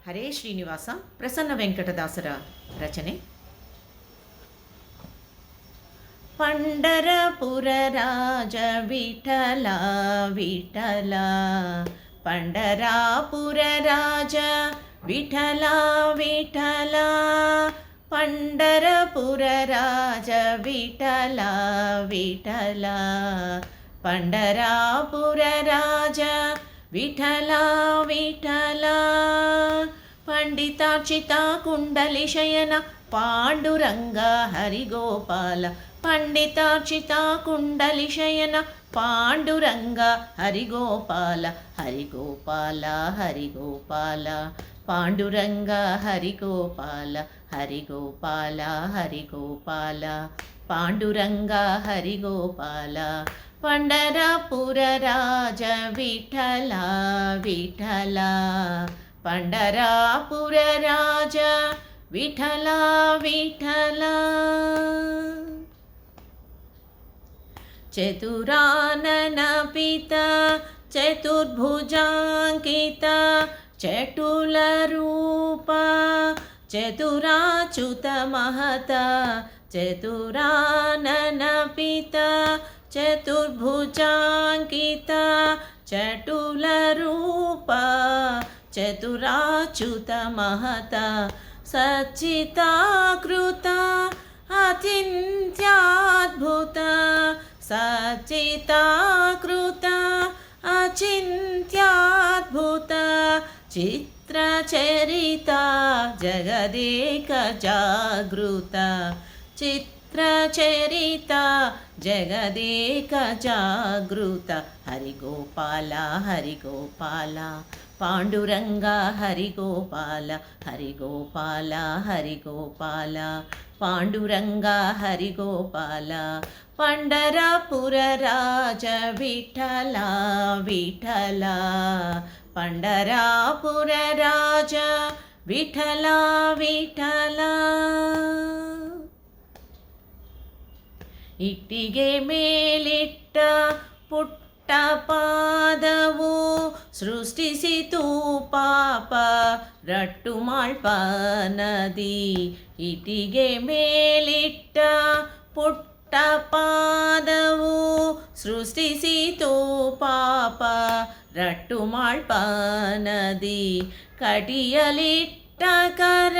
ಹರೇ ಶ್ರೀನಿವಾಸ ಪ್ರಸನ್ನ ವೆಂಕಟದಾಸರ ರಚನೆ. ಪಂಡರಪುರ ರಾಜ ವಿಠಲ ವಿಠಲ, ಪಂಡರಾಪುರ ರಾಜ ವಿಠಲ ವಿಠಲ, ಪಂಡರಪುರ ರಾಜ ವಿಠಲ ವಿಠಲ, ಪಂಡರಾಪುರ ರಾಜ ವಿಠಲ ವಿಠಲ. ಪಂಡಿತಾರ್ಚಿತ ಕುಂಡಲಿ ಶಯನ ಪಾಂಡುರಂಗ ಹರಿಗೋಪಾಲ, ಪಂಡಿತಾರ್ಚಿತ ಕುಂಡಲಿ ಶಯನ ಪಾಂಡುರಂಗ ಹರಿಗೋಪಾಲ, ಹರಿಗೋಪಾಲ ಹರಿಗೋಪಾಲ, ಪಾಂಡುರಂಗ ಹರಿಗೋಪಾಲ, ಹರಿಗೋಪಾಲ ಹರಿಗೋಪಾಲ, ಪಾಂಡುರಂಗ ಹರಿಗೋಪಾಲ. ಪಂಡರಪುರ ರಾಜ ವಿಠಲ ವಿಠಲ, ಪಂಡರಾಪುರ ರಾಜ ವಿಠಲ ವಿಠಲ. ಚತುರಾನನ ಪಿತ ಚತುರ್ಭುಜಾಂಕಿತ ಚಟುಲ ರೂಪ, ಚತುರಾಚ್ಯುತ ಮಹತ ಚತುರಾನನ ಪಿತ ಚತುರ್ಭುಜಾಂಕಿತ ಚಟುಲ ರೂಪ, ಚತುರಾಚ್ಯುತ ಮಹತ ಸಚ್ಚಿತಾಕೃತ ಅಚಿಂತ್ಯದ್ಭುತ, ಸಚ್ಚಿತಾಕೃತ ಅಚಿಂತ್ಯದ್ಭುತ, ಚಿತ್ರಚರಿತ ಜಗದೇಕ ಜಾಗೃತ, ಚಿತ್ರಚರಿತ ಜಗದೇಕ ಜಾಗೃತ. ಹರಿಗೋಪಾಲ ಹರಿಗೋಪಾಲ, ಪಾಂಡುರಂಗ ಹರಿಗೋಪಾಲ, ಹರಿಗೋಪಾಲ ಹರಿಗೋಪಾಲ, ಪಾಂಡುರಂಗ ಹರಿಗೋಪಾಲ. ಪಂಡರಪುರ ರಾಜ ವಿಠಲ ವಿಠಲ, ಪಂಡರಾಪುರ ರಾಜ ವಿಠಲ ವಿಠಲ. ಇಟ್ಟಿಗೆ ಮೇಲಿಟ್ಟ ಪುಟ್ಟ ಪಾದವು ಸೃಷ್ಟಿಸಿತು ಪಾಪ ರಟ್ಟು ಮಾಳ್ಪ ನದಿ. ಇಟ್ಟಿಗೆ ಮೇಲಿಟ್ಟ ಪುಟ್ಟ ಪಾದವು ಸೃಷ್ಟಿಸಿತು ಪಾಪ ರಟ್ಟು ಮಾಳ್ಪ ನದಿ. ಕಟಿಯಲಿಟ್ಟ ಕರ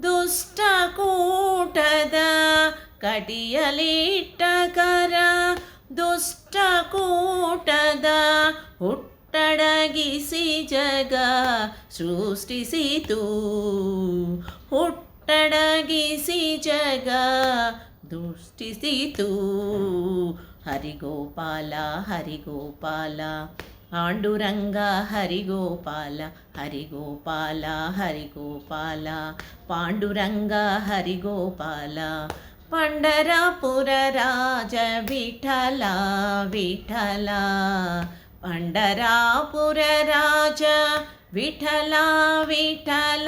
ದುಷ್ಟ ಕೂಟದ, ಕಟಿಯಲಿಟ್ಟ ಕರ ದುಷ್ಟ ಕೂಟದ, ಹುಟ್ಟಡಗಿಸಿ ಜಗ ಸೃಷ್ಟಿಸಿತು, ಹುಟ್ಟಡಗಿಸಿ ಜಗ ಸೃಷ್ಟಿಸಿತು. ಹರಿಗೋಪಾಲ ಹರಿಗೋಪಾಲ, ಪಾಂಡುರಂಗ ಹರಿಗೋಪಾಲ, ಹರಿಗೋಪಾಲ ಹರಿಗೋಪಾಲ, ಪಾಂಡುರಂಗ ಹರಿಗೋಪಾಲ. ಪಂಡರಪುರ ರಾಜ ವಿಠಲ ವಿಠಲ, ಪಂಡರಾಪುರ ರಾಜ ವಿಠಲ ವಿಠಲ.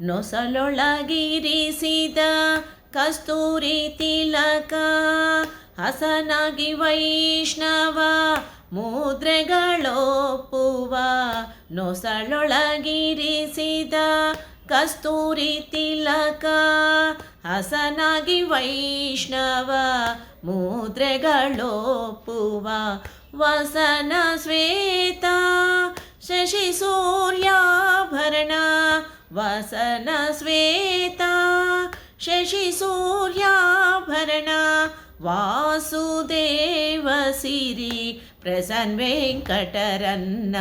ನೊಸಲೊಳಗಿರಿಸಿದ ಕಸ್ತೂರಿ ತಿಲಕ, ಹಸನಾಗಿ ವೈಷ್ಣವ ಮುದ್ರೆಗಳೊಪ್ಪುವ. ನೊಸಲೊಳಗಿರಿಸಿದ ಕಸ್ತೂರಿ ತಿಲಕ, ಹಸನಾಗಿ ವೈಷ್ಣವ ಮುದ್ರೆಗಳೊಪ್ಪುವ. ವಸನ ಶ್ವೇತ ಶಶಿ ಸೂರ್ಯಾಭರಣ, ವಸನ ಶ್ವೇತ ಶಶಿ ಸೂರ್ಯಾಭರಣ. ವಾಸುದೇವ ಸಿರಿ ಪ್ರಸನ್ನ ವೆಂಕಟರನ್ನ,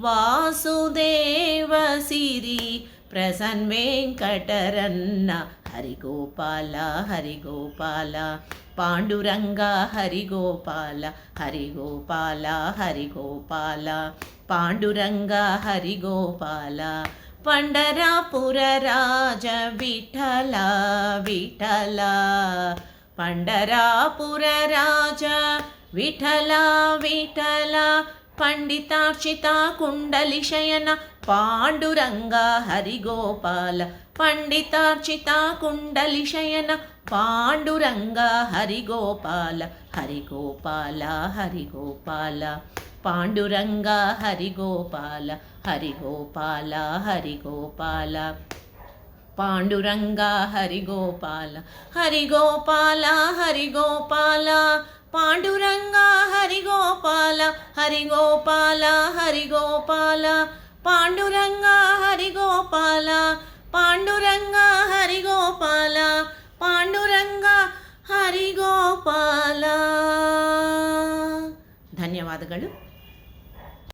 ವಾಸುದೇವ ಸಿರಿ ಪ್ರಸನ್ನ ವೆಂಕಟರನ್ನ. ಹರಿಗೋಪಾಲ ಹರಿಗೋಪಾಲ, ಪಾಂಡುರಂಗ ಹರಿಗೋಪಾಲ, ಹರಿಗೋಪಾಲ ಹರಿಗೋಪಾಲ, ಪಾಂಡುರಂಗ ಹರಿಗೋಪಾಲ. ಪಂಡರಪುರ ರಾಜ ವಿಠಲ ವಿಠಲ, ಪಂಡರಾಪುರ ರಾಜ ವಿಠಲ ವಿಠಲ. ಪಂಡಿತಾರ್ಚಿತ ಕುಂಡಲಿ ಶಯನ ಪಾಂಡುರಂಗ ಹರಿಗೋಪಾಲ, ಪಂಡಿತಾರ್ಚಿತ ಕುಂಡಲಿ ಶಯನ ಪಾಂಡುರಂಗ ಹರಿಗೋಪಾಲ, ಹರಿಗೋಪಾಲ ಹರಿಗೋಪಾಲ, ಪಾಂಡುರಂಗ ಹರಿಗೋಪಾಲ ಹರಿಗೋಪಾಲ ಹರಿಗೋಪಾಲ ಪಾಂಡುರಂಗ ಹರಿಗೋಪಾಲ ಹರಿಗೋಪಾಲ ಹರಿಗೋಪಾಲ ಪಾಂಡುರಂಗ ಹರಿಗೋಪಾಲ ಹರಿಗೋಪಾಲ ಹರಿಗೋಪಾಲ ಪಾಂಡುರಂಗ ಹರಿಗೋಪಾಲ ಪಾಂಡುರಂಗ ಹರಿಗೋಪಾಲ ಪಾಂಡುರಂಗ ಹರಿಗೋಪಾಲ. ಧನ್ಯವಾದಗಳು.